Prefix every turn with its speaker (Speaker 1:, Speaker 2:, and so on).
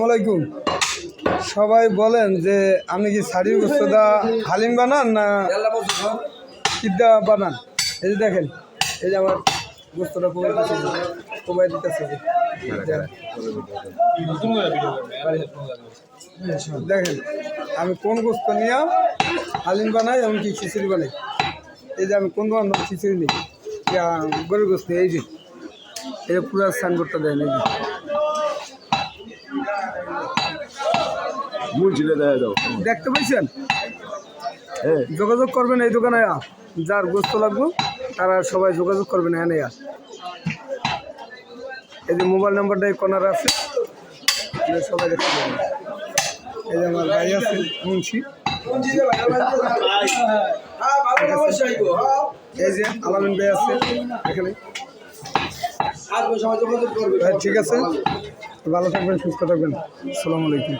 Speaker 1: আলাইকুম। সবাই বলেন যে আপনি কি শাড়ির গোস্তটা হালিম বানান না কিদ্দা বানান? এই যে দেখেন, এই যে আমার গোস্তটা কোবাই দিতেছে। দেখেন আমি কোন গোস্ত নিয়ে হালিম বানাই, এমনকি খিচুড়ি বানাই। এই যে আমি কোন ধরনের খিচুড়ি নিই, গরুর গোস্ত। এই যে এটা পুরো সাইনবোর্ডটা দেন, এই যে দেখতে পাইছেন। যোগাযোগ করবেন এই দোকানে, যার গোস্ত লাগবে তারা সবাই যোগাযোগ করবেন। এখানে এই যে মোবাইল নাম্বারটা এই কর্নারে আছে, সবাই দেখতে পাবেন। এই যে আমার ভাই আছে মুন্সি, এই যে আলামিন ভাই আছে এখানে। ঠিক আছে, ভালো থাকবেন, সুস্থ থাকবেন। আসসালামু আলাইকুম।